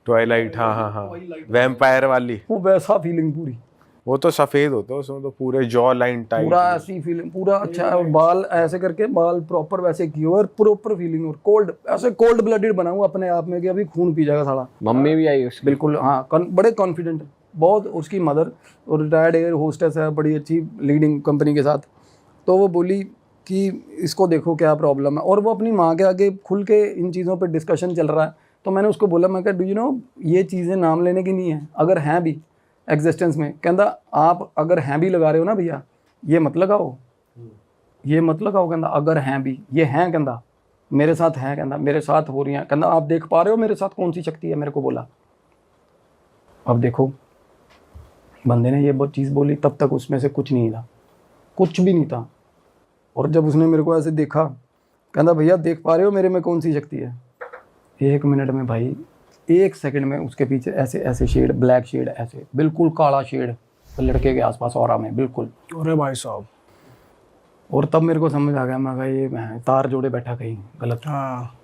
ट्वाइलाइट, हाँ हाँ हाँ, वैम्पायर वाली, वो वैसा फीलिंग पूरी, वो तो सफेद होता है उसमें तो पूरे जॉ लाइन टाइप, पूरा ऐसी फीलिंग, पूरा अच्छा है। और बाल ऐसे करके, बाल प्रॉपर वैसे किए हुए और प्रॉपर फीलिंग, और कोल्ड, ऐसे कोल्ड ब्लडेड बना हुआ अपने आप में कि अभी खून पी जाएगा साला। मम्मी भी आई उसकी। बिल्कुल हाँ, बड़े कॉन्फिडेंट बहुत। उसकी मदर और रिटायर्ड एयर होस्टेस है बड़ी अच्छी लीडिंग कंपनी के साथ। तो वो बोली कि इसको देखो क्या प्रॉब्लम है, और वो अपनी माँ के आगे खुल के इन चीज़ों पे डिस्कशन चल रहा है। तो मैंने उसको बोला, मैं कहा डू यू नो ये चीज़ें नाम लेने की नहीं है, अगर हैं भी एग्जिस्टेंस में, कहता आप अगर हैं भी लगा रहे हो ना भैया, ये मत लगाओ, ये मत लगाओ, कहता अगर हैं भी, ये हैं, कहता मेरे साथ हैं, कहता मेरे साथ हो रही हैं, कहता आप देख पा रहे हो मेरे साथ कौन सी शक्ति है। मेरे को बोला अब देखो, बंदे ने ये चीज़ बोली, तब तक उसमें से कुछ नहीं था, कुछ भी नहीं था। और जब उसने मेरे को ऐसे देखा, कहता भैया देख पा रहे हो मेरे में कौन सी शक्ति है। 1 मिनट में भाई, 1 सेकंड में उसके पीछे ऐसे ऐसे शेड, ब्लैक शेड, ऐसे बिल्कुल काला शेड लड़के के आसपास ऑरा में बिल्कुल। अरे भाई साहब। और तब मेरे को समझ आ गया, मैं कहा ये मैं तार जोड़े बैठा कहीं गलत। हाँ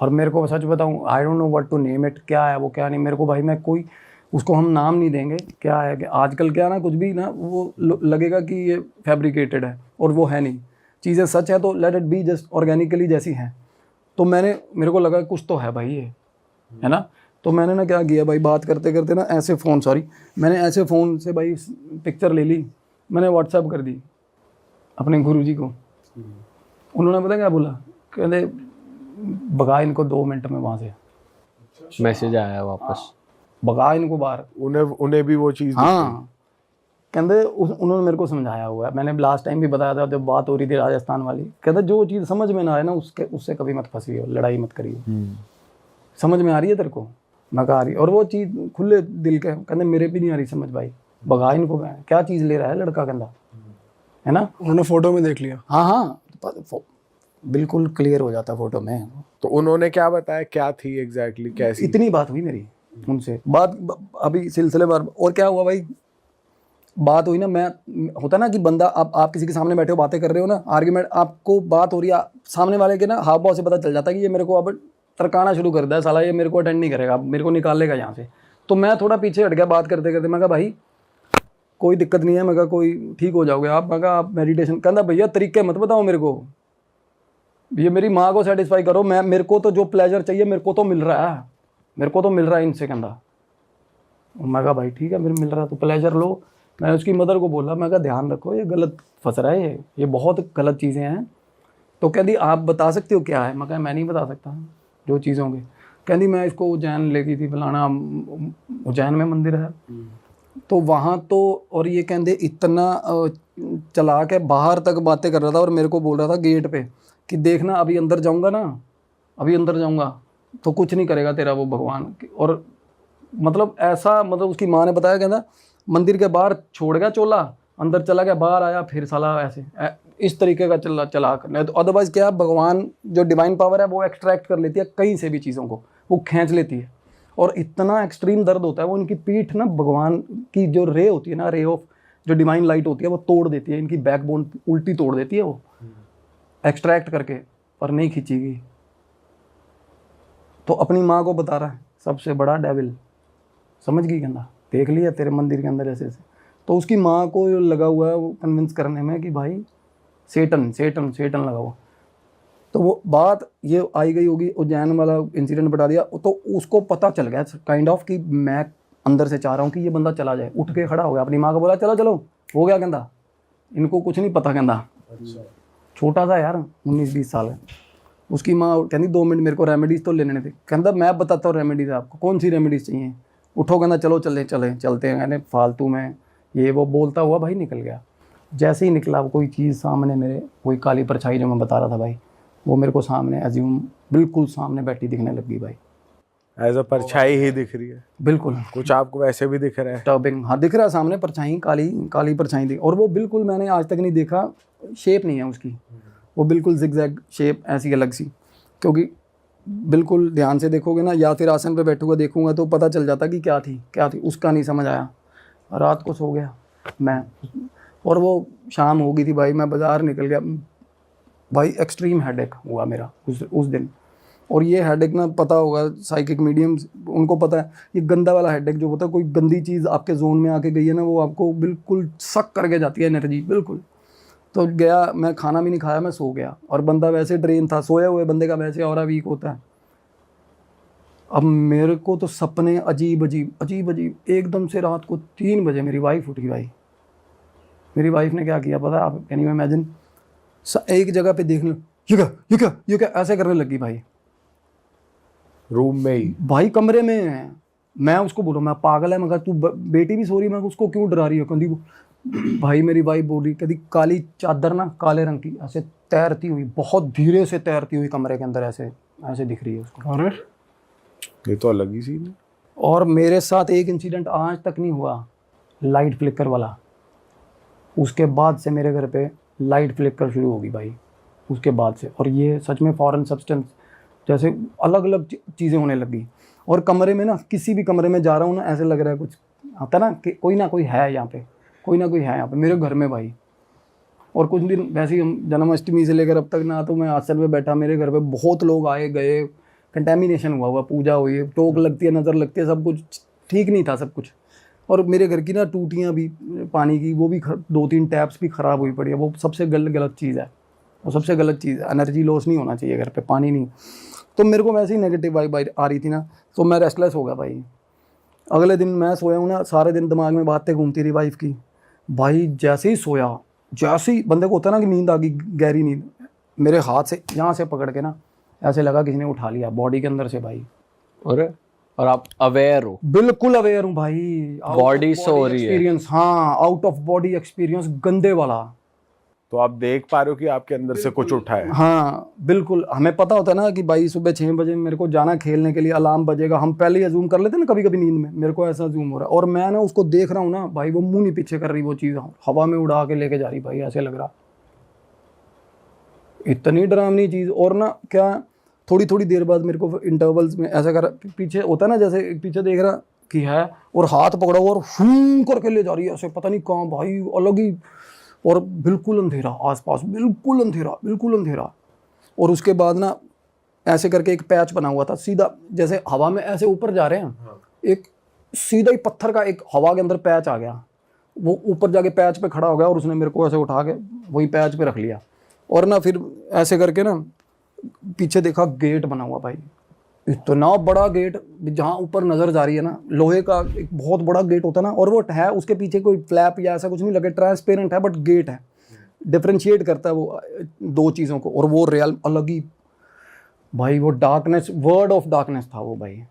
और मेरे को सच बताऊं, I don't know what to name it, क्या है वो क्या नहीं। मेरे को भाई, मैं कोई उसको हम नाम नहीं देंगे क्या है कि आजकल क्या ना, कुछ भी ना वो लगेगा कि ये फैब्रिकेटेड है, और वो है नहीं। चीज़ें सच है तो let it be just organically जैसी हैं। तो मेरे को लगा कुछ तो है भाई ये, है ना। तो मैंने ना क्या किया भाई, बात करते करते ना ऐसे फ़ोन, मैंने ऐसे फ़ोन से भाई पिक्चर ले ली, मैंने व्हाट्सएप कर दी अपने गुरुजी को। उन्होंने पता क्या बोला, कहते भगा इनको 2 मिनट में वहाँ से। मैसेज आया वापस, भगा इनको बाहर। उन्हें भी वो चीज़, हाँ कहते उन्होंने मेरे को समझाया हुआ है, मैंने लास्ट टाइम भी बताया था जब बात हो रही थी राजस्थान वाली। कहते जो चीज़ समझ में ना आए ना उससे कभी मत फंसिए, लड़ाई मत करिए। समझ में आ रही है तेरे को, मैं कहा आ रही, और वो चीज़ खुले दिल के, कहते मेरे भी नहीं आ रही समझ भाई, भगा इनको। क्या चीज़ ले रहा है लड़का, कहता है ना। उन्होंने फोटो में देख लिया। हाँ हाँ बिल्कुल क्लियर हो जाता फोटो में। तो उन्होंने क्या बताया, क्या थी एग्जैक्टली, कैसी? इतनी बात हुई मेरी उनसे, बात अभी सिलसिलेवार। और क्या हुआ भाई, बात हुई ना, मैं होता ना कि बंदा आप किसी के सामने बैठे हो, बातें कर रहे हो ना, आर्ग्यूमेंट, आपको बात हो रही है, सामने वाले के ना हाव भाव से पता चल जाता है कि ये मेरे को अब तरकाना शुरू कर दिया साला, ये मेरे को अटेंड नहीं करेगा, मेरे को निकाल लेगा यहाँ से। तो मैं थोड़ा पीछे हट गया बात करते करते। मैं कहा भाई कोई दिक्कत नहीं है, मैं कहा कोई ठीक हो जाओगे आप। मैं कहा आप मेडिटेशन, कहता भैया तरीके मत बताओ मेरे को, ये मेरी माँ को सेटिस्फाई करो, मेरे को तो जो प्लेजर चाहिए मेरे को तो मिल रहा है, मेरे को तो मिल रहा है इनसे, कहता। मैं कहा भाई ठीक है, मेरे मिल रहा है तो प्लेजर लो। मैं उसकी मदर को बोला, मैं कहा ध्यान रखो ये गलत फंस रहा है, ये बहुत गलत चीज़ें हैं। तो कहती आप बता सकते हो क्या है। मैं कहा मैं नहीं बता सकता जो चीज़ होंगी। कहती मैं इसको उज्जैन ले गई थी, फलाना उज्जैन में मंदिर है तो वहाँ तो, और ये कहते इतना चला के बाहर तक बातें कर रहा था, और मेरे को बोल रहा था गेट पे कि देखना अभी अंदर जाऊँगा ना, अभी अंदर जाऊँगा तो कुछ नहीं करेगा तेरा वो भगवान। और मतलब ऐसा, मतलब उसकी माँ ने बताया, कहता मंदिर के बाहर छोड़ गया चोला, अंदर चला गया, बाहर आया फिर साला ऐसे इस तरीके का चला करना। तो अदरवाइज क्या, भगवान जो डिवाइन पावर है वो एक्सट्रैक्ट कर लेती है कहीं से भी चीज़ों को, वो खींच लेती है। और इतना एक्सट्रीम दर्द होता है, वो इनकी पीठ ना, भगवान की जो रे होती है ना, रे ऑफ जो डिवाइन लाइट होती है, वो तोड़ देती है, इनकी बैकबोन उल्टी तोड़ देती है वो एक्सट्रैक्ट करके, पर नहीं खींचेगी। तो अपनी माँ को बता रहा है सबसे बड़ा डेविल, समझ गई, कहना देख लिया तेरे मंदिर के अंदर ऐसे ऐसे। तो उसकी माँ को लगा हुआ है वो कन्विंस करने में कि भाई सेटन सेटन सेटन लगा हुआ। तो वो बात ये आई गई होगी, उज्जैन वाला इंसिडेंट बता दिया, तो उसको पता चल गया काइंड ऑफ कि मैं अंदर से चाह रहा हूँ कि ये बंदा चला जाए। उठ के खड़ा हो गया, अपनी माँ को बोला चलो चलो हो गया, कहता इनको कुछ नहीं पता, कहता छोटा सा यार 19-20 साल है। उसकी माँ कहती 2 मिनट मेरे को रेमेडीज़ तो लेने थे। कहता मैं बताता हूँ रेमेडीज़ आपको, कौन सी रेमेडीज़ चाहिए, उठो, कहता चलो चलते हैं। कहने फालतू में ये वो बोलता हुआ भाई निकल गया। जैसे ही निकला वो कोई चीज़ सामने मेरे, कोई काली परछाई जो मैं बता रहा था भाई, वो मेरे को सामने एज्यूम बिल्कुल सामने बैठी दिखने लगी भाई, एज अ परछाई ही दिख रही है। बिल्कुल कुछ आपको वैसे भी दिख रहा है? टर्बिंग, हाँ दिख रहा है सामने परछाई, काली काली परछाई दिख, और वो बिल्कुल मैंने आज तक नहीं देखा, शेप नहीं है उसकी, वो बिल्कुल जिगजैग शेप ऐसी अलग सी, क्योंकि बिल्कुल ध्यान से देखोगे ना, या फिर आसन पे बैठूंगा देखूंगा तो पता चल जाता कि क्या थी उसका नहीं समझ आया। रात को सो गया मैं, और वो शाम हो गई थी भाई, मैं बाज़ार निकल गया भाई, एक्सट्रीम हेडेक हुआ मेरा उस दिन। और ये हेडेक ना, पता होगा साइकिक मीडियम्स उनको पता है, ये गंदा वाला हेडेक जो होता है, कोई गंदी चीज़ आपके जोन में आके गई है ना, वो आपको बिल्कुल सक करके जाती है एनर्जी बिल्कुल। तो गया, मैं खाना भी नहीं खाया, मैं सो गया, और बंदा वैसे ट्रेन था, सोए हुए बंदे का वैसे और वीक होता है। अब मेरे को तो सपने अजीब अजीब एकदम से रात को 3 बजे मेरी वाइफ उठी भाई। मेरी वाइफ ने क्या किया पता है आप, कैन यू इमेजिन, एक जगह पे देख लो, ये क्या ऐसे करने लगी भाई, रूम में ही भाई कमरे में है। मैं उसको बोला मैं पागल है, मैं कहा तू बेटी भी सो रही, मैं उसको क्यों डरा रही है, कंधी को भाई मेरी वाइफ बोल रही, कभी काली चादर ना काले रंग की ऐसे तैरती हुई, बहुत धीरे से तैरती हुई कमरे के अंदर ऐसे ऐसे दिख रही है उसको। अरे ये तो अलग ही सीन है। और मेरे साथ एक इंसिडेंट आज तक नहीं हुआ, लाइट फ्लिकर वाला। उसके बाद से मेरे घर पे लाइट फ्लिकर शुरू होगी भाई, उसके बाद से। और ये सच में फॉरेन सब्सटेंस जैसे अलग अलग चीज़ें होने लगी। और कमरे में ना, किसी भी कमरे में जा रहा हूँ ना, ऐसे लग रहा है कुछ आता ना कि कोई ना कोई है यहाँ पे, कोई ना कोई है यहाँ पे मेरे घर में भाई। और कुछ दिन वैसे ही हम जन्माष्टमी से लेकर अब तक ना, तो मैं आसन में बैठा, मेरे घर पे बहुत लोग आए गए, कंटेमिनेशन हुआ पूजा हुई, टोक लगती है, नज़र लगती है, सब कुछ ठीक नहीं था सब कुछ। और मेरे घर की ना टूटियाँ भी पानी की, वो भी 2-3 टैप्स भी ख़राब हुई पड़ी है। वो सबसे गलत चीज़ है, वो सबसे गलत चीज़ है। एनर्जी लॉस नहीं होना चाहिए घर पे, पानी नहीं। तो मेरे को वैसे ही नेगेटिव वाइब आ रही थी ना, तो मैं रेस्टलेस हो गया भाई। अगले दिन मैं सोया हूँ ना, सारे दिन दिमाग में बातें घूमती रही वाइफ की भाई। जैसे ही सोया, जैसे ही बंदे को होता है ना कि नींद आ गई, गहरी नींद, मेरे हाथ से यहाँ से पकड़ के ना ऐसे लगा किसी ने उठा लिया बॉडी के अंदर से भाई। और आप अवेयर हो? बिल्कुल अवेयर हूँ भाई। बॉडी सो रही है? एक्सपीरियंस, हाँ, आउट ऑफ बॉडी एक्सपीरियंस गंदे वाला। तो आप देख पा रहे हो कि आपके अंदर से कुछ उठा है? हाँ बिल्कुल। हमें पता होता है ना कि भाई सुबह 6 बजे मेरे को जाना खेलने के लिए, अलार्म बजेगा, हम पहले ही अजूम कर लेते हैं ना कभी कभी नींद में। मेरे को ऐसा अजूम हो रहा है, और मैं ना उसको देख रहा हूँ ना भाई, वो मुंह नहीं पीछे कर रही, वो चीज़ हवा में उड़ा के लेके जा रही भाई, ऐसे लग रहा। इतनी डरावनी चीज़। और ना क्या, थोड़ी थोड़ी देर बाद मेरे को इंटरवल्स में ऐसा कर, पीछे होता है ना जैसे पीछे देख रहा कि है, और हाथ पकड़ा हुआ और फूं करके ले जा रही है ऐसे, पता नहीं कहाँ भाई, अलग ही। और बिल्कुल अंधेरा आसपास, बिल्कुल अंधेरा। और उसके बाद ना ऐसे करके एक पैच बना हुआ था सीधा, जैसे हवा में ऐसे ऊपर जा रहे हैं, एक सीधा ही पत्थर का एक हवा के अंदर पैच आ गया। वो ऊपर जाके पैच पे खड़ा हो गया, और उसने मेरे को ऐसे उठा के वही पैच पे रख लिया। और ना फिर ऐसे करके ना पीछे देखा, गेट बना हुआ भाई, इतना बड़ा गेट, जहाँ ऊपर नजर जा रही है ना, लोहे का एक बहुत बड़ा गेट होता है ना, और वो है, उसके पीछे कोई फ्लैप या ऐसा कुछ नहीं लगे, ट्रांसपेरेंट है, बट गेट है, डिफरेंशिएट करता है वो दो चीज़ों को। और वो रियल अलग ही भाई, वो डार्कनेस, वर्ड ऑफ डार्कनेस था वो भाई।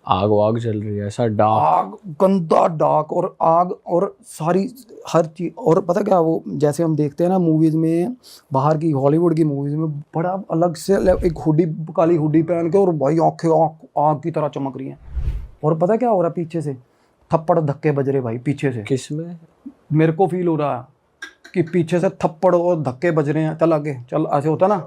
आग वाग चल रही है, ऐसा डार्क, आग, गंदा डार्क, और आग, और सारी हर चीज। और पता क्या, वो जैसे हम देखते हैं ना मूवीज में, बाहर की हॉलीवुड की मूवीज में, बड़ा अलग से एक हुडी, काली हुडी पहन के, और भाई आंखें आग की तरह चमक रही हैं। और पता क्या हो रहा है, पीछे से थप्पड़ धक्के बज रहे भाई, पीछे से। किसमें? मेरे को फील हो रहा है कि पीछे से थप्पड़ और धक्के बज रहे हैं, चल आगे चल, ऐसे होता ना,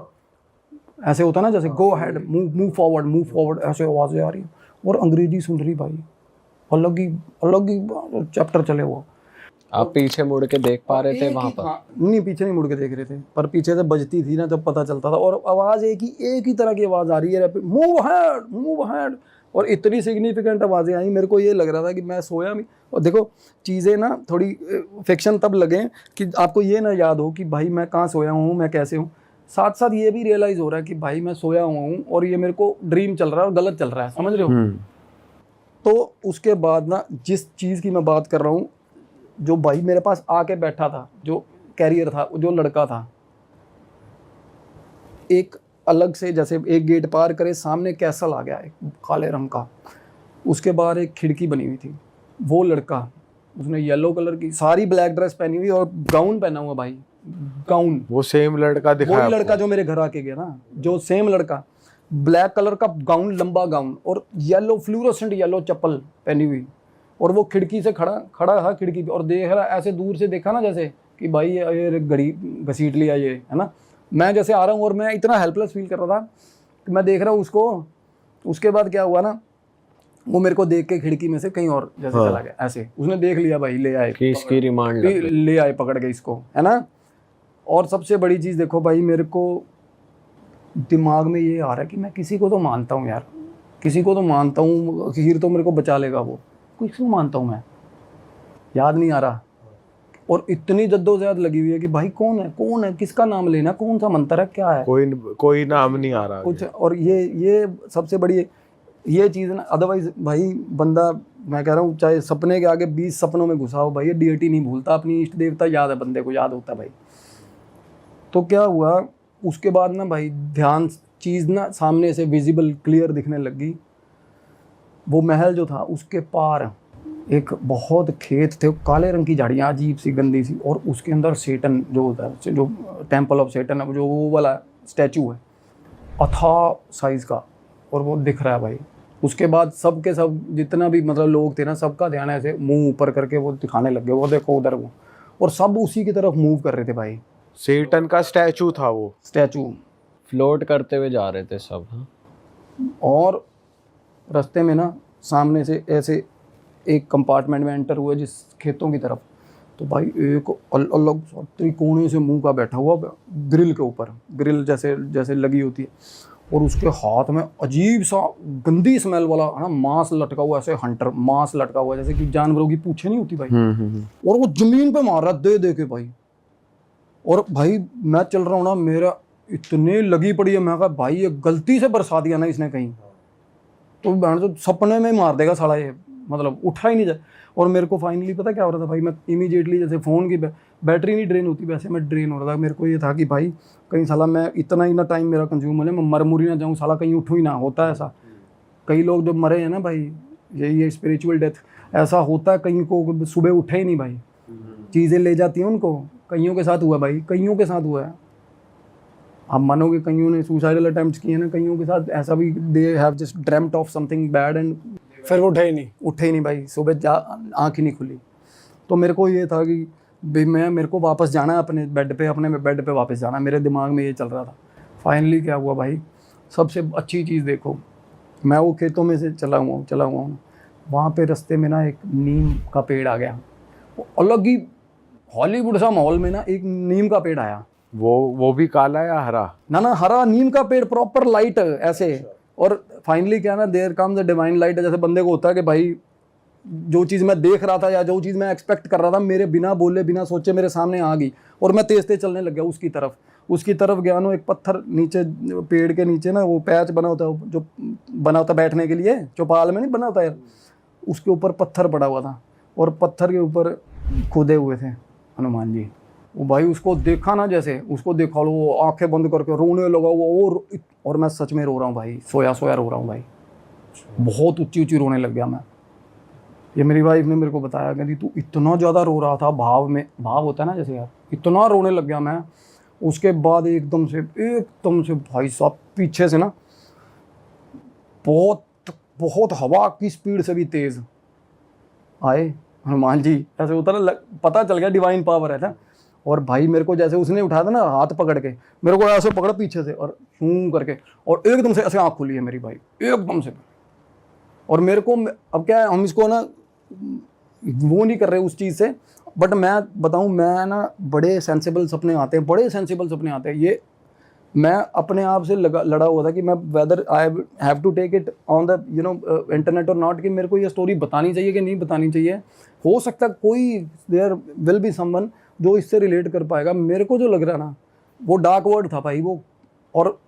ऐसे होता ना जैसे गो हेड, मूव फॉरवर्ड, ऐसे आवाजें आ रही हैं। और अंग्रेजी सुन रही भाई, अलग ही चैप्टर चले हुआ। आप पीछे मुड़ के देख पा रहे थे वहां पर? नहीं, पीछे नहीं मुड़ के देख रहे थे, पर पीछे से बजती थी ना, जब पता चलता था। और आवाज़ एक ही तरह की आवाज़ आ रही है, मूव हैड। और इतनी सिग्निफिकेंट आवाज़ें आई, मेरे को ये लग रहा था कि मैं सोया भी। और देखो चीज़ें ना थोड़ी फिक्शन तब लगे कि आपको ये ना याद हो कि भाई मैं कहाँ सोया हूँ, मैं कैसे हूँ। साथ साथ ये भी रियलाइज़ हो रहा है कि भाई मैं सोया हुआ हूँ, और ये मेरे को ड्रीम चल रहा है और गलत चल रहा है, समझ रहे हो। तो उसके बाद ना, जिस चीज़ की मैं बात कर रहा हूँ, जो भाई मेरे पास आके बैठा था, जो कैरियर था, जो लड़का था, एक अलग से, जैसे एक गेट पार करे, सामने कैसल आ गया एक काले रंग का, उसके बाहर एक खिड़की बनी हुई थी। वो लड़का उसने येलो कलर की सारी ब्लैक ड्रेस पहनी हुई और गाउन पहना हुआ भाई, गाउन। वो सेम लड़का दिखाया वही लड़का जो मेरे घर आके गया ना, जो सेम लड़का, ब्लैक कलर का गाउन, लंबा गाउन और येलो फ्लूरोसेंट येलो चप्पल पहनी हुई, और वो खिड़की से खड़ा था खिड़की पे और देख रहा, ऐसे दूर से देखा ना जैसे कि भाई ये घड़ी घसीट लिया ये, है ना। मैं जैसे आ रहा हूँ और मैं इतना हेल्पलेस फील कर रहा था कि मैं देख रहा हूँ उसको। उसके बाद क्या हुआ ना, वो मेरे को देख के खिड़की में से कहीं और जैसे चला गया, ऐसे उसने देख लिया भाई, ले आए कि इसकी रिमांड ले आए पकड़ के इसको, है ना। और सबसे बड़ी चीज़ देखो भाई, मेरे को दिमाग में ये आ रहा है कि मैं किसी को तो मानता हूँ यार, किसी को तो मानता हूँ, हीर तो मेरे को बचा लेगा, वो किसको मानता हूँ मैं, याद नहीं आ रहा। और इतनी जद्दोजहद लगी हुई है कि भाई कौन है, किसका नाम लेना, कौन सा मंत्र है, क्या है, कोई नाम नहीं आ रहा कुछ। और ये सबसे बड़ी ये चीज़ है ना। अदरवाइज भाई बंदा, मैं कह रहा हूँ, चाहे सपने के आगे 20 सपनों में घुसा हो भाई, ये डीएटी नहीं भूलता, अपनी इष्ट देवता याद है, बंदे को याद होता है भाई। तो क्या हुआ उसके बाद ना भाई, ध्यान चीज़ ना सामने से विजिबल क्लियर दिखने लगी। वो महल जो था उसके पार एक बहुत खेत थे, काले रंग की झाड़ियाँ अजीब सी गंदी सी, और उसके अंदर सेटन जो होता है, जो टेम्पल ऑफ सेटन है, जो वो वाला स्टैचू है अथाह साइज का, और वो दिख रहा है भाई। उसके बाद सब के सब जितना भी मतलब लोग थे ना, सबका ध्यान ऐसे मुंह ऊपर करके वो दिखाने लग गए, वो देखो उधर वो, और सब उसी की तरफ मूव कर रहे थे भाई। सेटन का स्टैचू था वो, स्टैचू फ्लोट करते हुए जा रहे थे सब। हाँ, और रास्ते में ना सामने से ऐसे एक कंपार्टमेंट में एंटर हुए जिस खेतों की तरफ, तो भाई एक अलग त्रिकोणे से मुंह का बैठा हुआ ग्रिल के ऊपर, ग्रिल जैसे लगी होती है, और उसके हाथ में अजीब सा गंदी स्मेल वाला है ना मांस लटका हुआ, ऐसे हंटर मांस लटका हुआ, जैसे कि जानवरों की पूंछें नहीं होती भाई, और वो जमीन पे मार रहा दे के भाई। और भाई मैं चल रहा हूँ ना, मेरा इतने लगी पड़ी है, मैं कहा भाई ये गलती से बरसा दिया ना इसने कहीं, तो बहन तो सपने में मार देगा साला ये, मतलब उठा ही नहीं जाए। और मेरे को फाइनली पता क्या हो रहा था भाई, मैं इमीडिएटली जैसे फ़ोन की बैटरी नहीं ड्रेन होती वैसे मैं ड्रेन हो रहा था। मेरे को ये था कि भाई कहीं साला मैं इतना ही ना टाइम मेरा कंज्यूम हो जाए, मैं मर मुरी ना जाऊँ साला, कहीं उठूँ ही ना। होता है ऐसा, कई लोग जब मरे हैं ना भाई, ये स्पिरिचुअल डेथ ऐसा होता है, कहीं को सुबह उठे ही नहीं भाई, चीज़ें ले जाती हैं उनको। कईयों के साथ हुआ भाई, कईयों के साथ हुआ है। आप मानोगे कईयों ने सुसाइडल अटेम्प्ट्स किए ना, कईयों के साथ ऐसा भी, they have just dreamed of something bad and फिर वो उठे ही नहीं भाई, सुबह आँख ही नहीं खुली। तो मेरे को ये था कि भाई मेरे को वापस जाना है अपने बेड पे वापस जाना है, मेरे दिमाग में ये चल रहा था। फाइनली क्या हुआ भाई, सबसे अच्छी चीज़ देखो, मैं वो खेतों में से चला हुआ हूँ, वहाँ पे रास्ते में ना एक नीम का पेड़ आ गया, वो अलग ही हॉलीवुड सा माहौल में ना एक नीम का पेड़ आया। वो भी काला या हरा? ना हरा नीम का पेड़, प्रॉपर लाइट ऐसे। और फाइनली क्या ना, there comes the divine light, जैसे बंदे को होता है कि भाई जो चीज़ मैं देख रहा था या जो चीज़ मैं एक्सपेक्ट कर रहा था, मेरे बिना बोले बिना सोचे मेरे सामने आ गई, और मैं तेज चलने लग गया उसकी तरफ गया ना। एक पत्थर नीचे, पेड़ के नीचे ना वो पैच बना होता है, जो बना होता बैठने के लिए, चौपाल में नहीं बना होता यार, उसके ऊपर पत्थर पड़ा हुआ था, और पत्थर के ऊपर खुदे हुए थे हनुमान जी। वो भाई उसको देखा ना, जैसे उसको देखा लो, वो आंखें बंद करके रोने लगा वो, और मैं सच में रो रहा हूँ भाई, सोया रो रहा हूँ भाई, बहुत ऊंची रोने लग गया मैं। ये मेरी वाइफ ने मेरे को बताया, कहती तू इतना ज़्यादा रो रहा था, भाव होता है ना जैसे यार, इतना रोने लग गया मैं। उसके बाद एकदम से भाई साहब पीछे से ना बहुत हवा की स्पीड से भी तेज़ आए हनुमान जी, ऐसे होता ना, पता चल गया डिवाइन पावर है था। और भाई मेरे को जैसे उसने उठाया था ना हाथ पकड़ के, मेरे को ऐसे पकड़ा पीछे से और शूं करके, और एकदम से ऐसे आँख खुली है मेरी भाई, एकदम से। और मेरे को अब क्या है, हम इसको ना वो नहीं कर रहे उस चीज़ से, बट मैं बताऊं, मैं ना बड़े सेंसिबल सपने आते हैं। ये मैं अपने आप से लड़ा हुआ था कि मैं whether I have to take it on the internet और नॉट, कि मेरे को ये स्टोरी बतानी चाहिए कि नहीं बतानी चाहिए। हो सकता कोई देयर विल बी समवन जो इससे रिलेट कर पाएगा। मेरे को जो लग रहा ना, वो डार्क वर्ड था भाई वो, और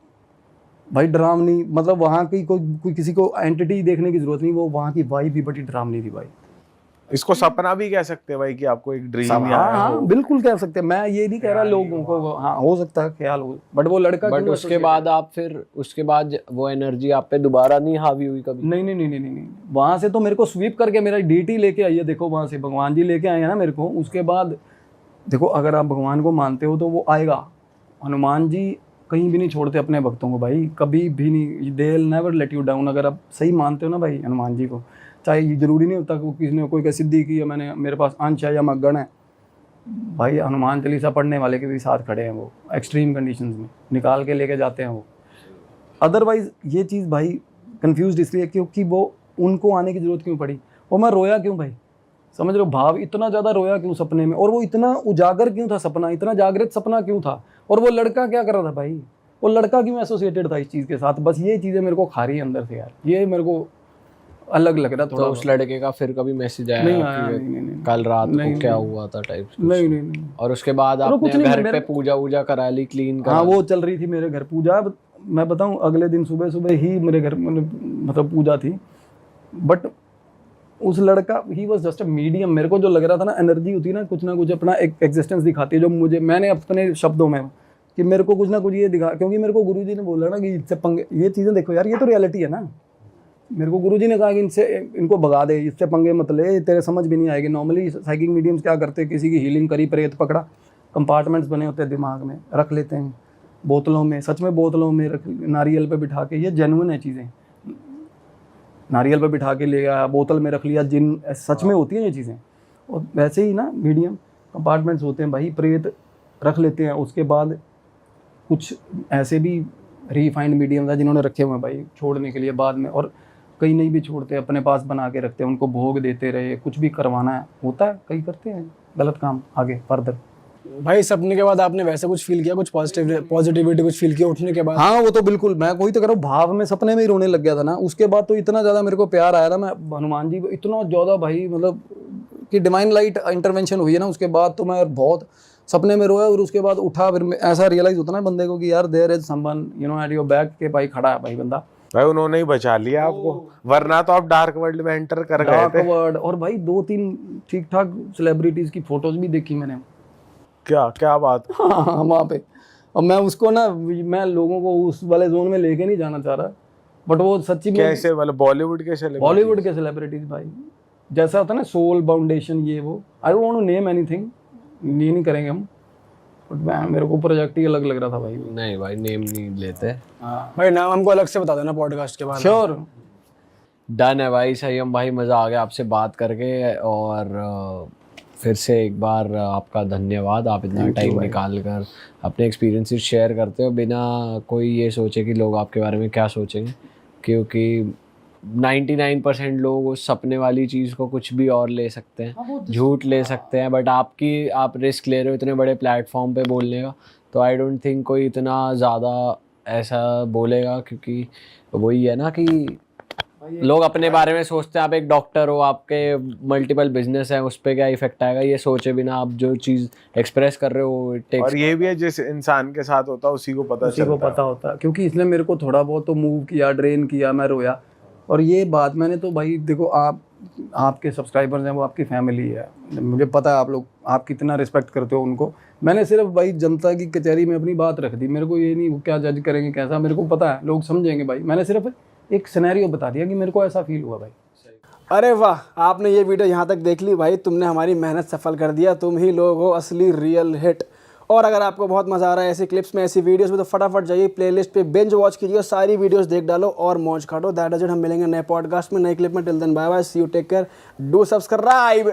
भाई डरावनी, मतलब वहाँ की कोई किसी को एंटिटी देखने की ज़रूरत नहीं, वो वहाँ की वाइब भी बड़ी डरावनी थी भाई। इसको सपना भी कह सकते हैं भाई कि आपको एक ड्रीम हाँ या हाँ बिल्कुल कह सकते हैं, मैं ये नहीं कह रहा लोगों को, हाँ हो सकता है ख्याल हो, बट वो लड़का बट क्यों उसके बाद आप फिर उसके बाद वो एनर्जी आप पे दोबारा नहीं हावी हुई कभी? नहीं नहीं नहीं नहीं नहीं, वहां से तो मेरे को स्वीप करके मेरा डीटी लेके आई है, देखो वहां से भगवान जी लेके आए हैं ना मेरे को। उसके बाद देखो अगर आप भगवान को मानते हो तो वो आएगा। हनुमान जी कहीं भी नहीं छोड़ते अपने भक्तों को भाई, कभी भी नहीं, they will never let you down. अगर आप सही मानते हो ना भाई हनुमान जी को, चाहे ये जरूरी नहीं होता कि किसी ने कोई का सिद्धि की है, मैंने मेरे पास अंश है या मगन है, भाई हनुमान चालीसा पढ़ने वाले के भी साथ खड़े हैं वो, एक्सट्रीम कंडीशंस में निकाल के लेके जाते हैं वो। अदरवाइज ये चीज़ भाई कंफ्यूज इसलिए क्योंकि वो उनको आने की जरूरत क्यों पड़ी, और मैं रोया क्यों भाई, समझ रहे हो भाव, इतना ज़्यादा रोया क्यों सपने में, और वो इतना उजागर क्यों था सपना, इतना जागृत सपना क्यों था, और वो लड़का क्या कर रहा था भाई, वो लड़का क्यों एसोसिएटेड था इस चीज़ के साथ। बस ये चीज़ें मेरे को खा रही है अंदर से यार, ये मेरे को अलग लग रहा तो थोड़ा। उस लड़के का फिर कभी मैसेज आया नहीं कि आया, नहीं, कल रात नहीं, को क्या नहीं। हुआ था टाइप? नहीं नहीं नहीं, और उसके बाद चलो, आपने कुछ नहीं, घर पे मेरे- पूजा वूजा करा ली, क्लीन करा हाँ ली? वो चल रही थी मेरे घर पूजा। मैं बताऊं अगले दिन सुबह सुबह ही मेरे घर मतलब पूजा थी, बट उस लड़का he was just a medium. मेरे को जो लग रहा था ना, एनर्जी होती है ना कुछ अपना एक एग्जिस्टेंस दिखाती है, जो मुझे, मैंने अपने शब्दों में कि मेरे को कुछ ना कुछ ये दिखा, क्योंकि मेरे को गुरुजी ने बोला ना कि इससे पंगे, ये चीज़ें देखो यार, ये तो रियलिटी है ना। मेरे को गुरुजी ने कहा कि इनको भगा दे, इससे पंगे मत ले, तेरे समझ भी नहीं आएगी। नॉर्मली साइकिक मीडियम्स क्या करते हैं, किसी की हीलिंग करी, प्रेत पकड़ा, कंपार्टमेंट्स बने होते हैं दिमाग में, रख लेते हैं बोतलों में, सच में बोतलों में रख, नारियल पे बिठा के, ये जेन्युइन है चीज़ें, नारियल पे बिठा के ले गया, बोतल में रख लिया, जिन सच में होती हैं ये चीज़ें। और वैसे ही ना मीडियम कंपार्टमेंट्स होते हैं भाई, प्रेत रख लेते हैं। उसके बाद कुछ ऐसे भी रिफाइंड मीडियम है जिन्होंने रखे हुए हैं भाई छोड़ने के लिए बाद में, और कई नहीं भी छोड़ते, अपने पास बना के रखते हैं, उनको भोग देते रहे, कुछ भी करवाना है होता है, कई करते हैं गलत काम आगे फर्दर। भाई सपने के बाद आपने वैसे कुछ फील किया, कुछ पॉजिटिविटी कुछ फील किया उठने के बाद? हाँ वो तो बिल्कुल, मैं कोई तो कह रहा हूँ, भाव में सपने में ही रोने लग गया था ना। उसके बाद तो इतना ज़्यादा मेरे को प्यार आया था, मैं हनुमान जी इतना ज़्यादा भाई, मतलब कि डिवाइन लाइट इंटरवेंशन हुई है ना, उसके बाद तो मैं बहुत सपने में रोया। और उसके बाद उठा, फिर ऐसा रियलाइज होता ना बंदे को कि यार there is someone you know at your back, के भाई खड़ा है भाई बंदा। भाई उन्होंने ही बचा लिया आपको, वरना तो आप डार्क वर्ल्ड में एंटर कर गए डार्क थे। वर्ल्ड, और भाई 2-3 ठीक ठाक सेलिब्रिटीज की फोटोज भी देखी मैंने। क्या क्या बात। हाँ वहाँ पे, और मैं उसको ना, मैं लोगों को उस वाले जोन में लेके नहीं जाना चाह रहा, बट वो सच्ची में कैसे मतलब बॉलीवुड के सेलिब्रिटी? बॉलीवुड के सेलिब्रिटीज भाई, जैसा होता है ना सोल फाउंडेशन, ये वो, I don't want to name anything, ये नहीं करेंगे हम, बट मेरे को प्रोजेक्ट ही अलग लग रहा था भाई। नहीं भाई नेम नहीं लेते। भाई नाम हमको अलग से बता देना पॉडकास्ट के बारे में। श्योर, डन है भाई, सही हम भाई, मज़ा आ गया आपसे बात करके। और फिर से एक बार आपका धन्यवाद, आप इतना टाइम निकाल कर अपने एक्सपीरियंसेस शेयर करते हो बिना कोई ये सोचे कि लोग आपके बारे में क्या सोचेंगे, क्योंकि 99% लोग उस सपने वाली चीज़ को कुछ भी और ले सकते हैं, झूठ ले सकते हैं, बट आप रिस्क ले रहे हो इतने बड़े प्लेटफॉर्म पे बोलने का, तो आई डोंट थिंक कोई इतना ज़्यादा ऐसा बोलेगा, क्योंकि वही है ना कि लोग अपने बारे में सोचते हैं। आप एक डॉक्टर हो, आपके मल्टीपल बिजनेस हैं, उस पर क्या इफेक्ट आएगा ये सोचे बिना आप जो चीज़ एक्सप्रेस कर रहे हो, it takes- और ये भी है जिस इंसान के साथ होता है उसी को पता उसी को चलता है। पता होता, क्योंकि इसने मेरे को थोड़ा बहुत तो मूव किया, ड्रेन किया, मैं रोया। और ये बात मैंने तो भाई देखो, आपके सब्सक्राइबर्स हैं, वो आपकी फैमिली है, मुझे पता है आप लोग, आप कितना रिस्पेक्ट करते हो उनको। मैंने सिर्फ भाई जनता की कचहरी में अपनी बात रख दी, मेरे को ये नहीं वो क्या जज करेंगे कैसा, मेरे को पता है लोग समझेंगे भाई। मैंने सिर्फ एक सिनेरियो बता दिया कि मेरे को ऐसा फील हुआ भाई। अरे वाह, आपने ये वीडियो यहाँ तक देख ली भाई, तुमने हमारी मेहनत सफल कर दिया, तुम ही लोग हो असली रियल हिट। और अगर आपको बहुत मज़ा आ रहा है ऐसी क्लिप्स में, ऐसी वीडियोस में, तो फटाफट जाइए प्लेलिस्ट पे, बिंज वॉच कीजिए, सारी वीडियोस देख डालो और मौज काटो। दैट इज इट, हम मिलेंगे नए पॉडकास्ट में, नए क्लिप में। Till then bye bye, see you, take care, do subscribe.